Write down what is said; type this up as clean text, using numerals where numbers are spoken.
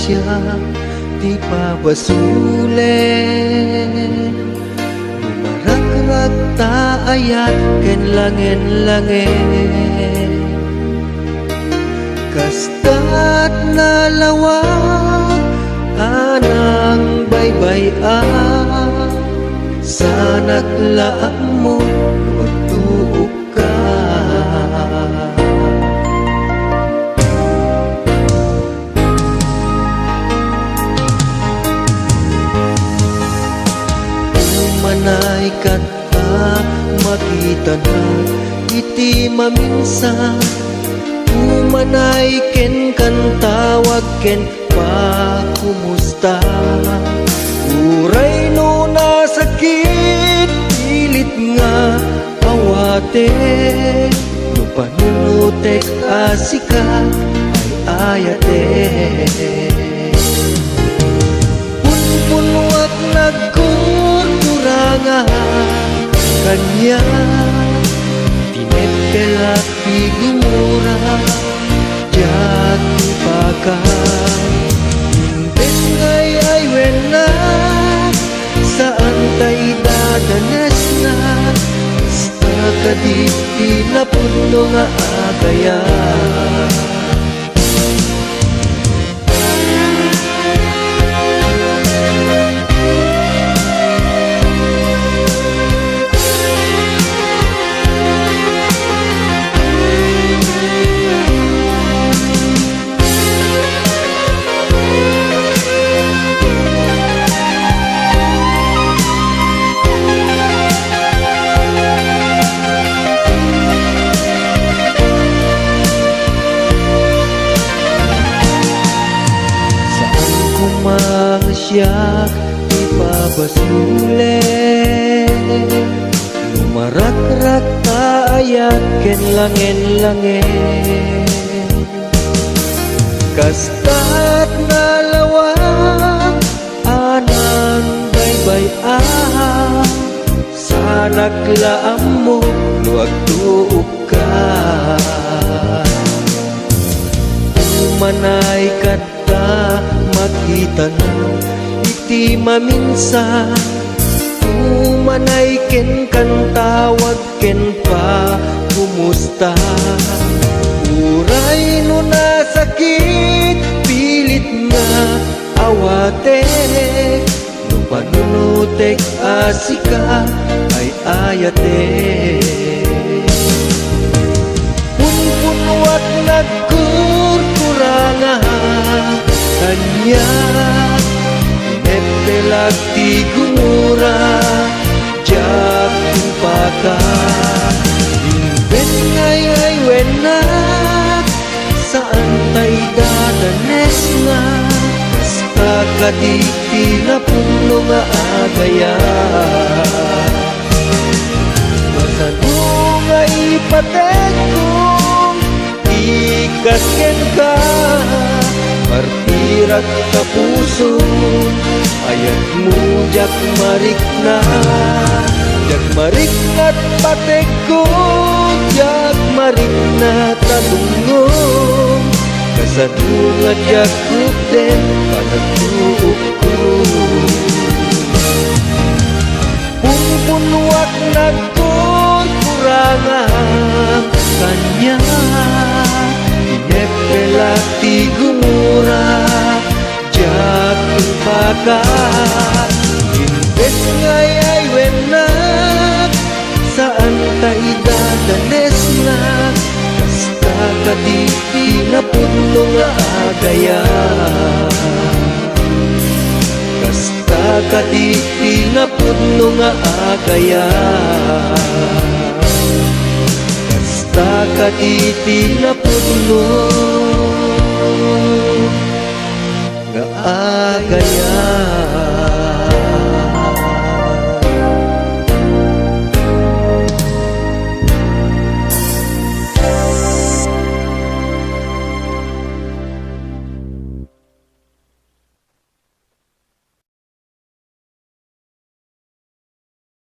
siya di pabasulen. Lumarakrak ta ayat ken langen-langen, kastat na lawag anang baybay-an. Sa naglaang mo magtuog ka. Umanay kata makita na iti maminsan. Umanay ken kantawag ken pa kumusta. Uray no nasakit pilit nga awate. No panunutek asika ay ayate. Punpunwat nagkurkurangan kanya. Tinetkelak figura jati pakai. Imbes ngay ay wena saan tayo dadanas na. Basta kaditi na puno nga agaya. Siya ipabasulen. Lumarakrak ta ayat ken langen-langen, kastat na lawang anang baybay-an. Sa naglaam mo luag tuog ka. Umanay kata makita na iti maminsan. Umanay ken kantawag ken pa kumusta. Uray no nasakit pilit nga awate. No panunutek asika ay ayate. Punpunwat nagkurkurangan kanya. Tinetkelak ti gumura jati paka. Imbes ngay ay wena saan tayo dadanes na. Basta kaditi na puno nga agaya. Masano nga ipatek kong ikasken ka. Martirat ka puso ayat mo jak marik na. Jak marik na't patek ko. Jak marik na talungong. Kasadungan jak rupten panagtuog ko. Pumpunwat nagkurkurangan kanya. Tinetkelak ti gumura jati paka. Imbes ngay ay wena saan tayo dadanes na. Basta kaditi na puno nga agaya. Basta kaditi na puno nga agaya. Basta kaditi na puno nga agaya.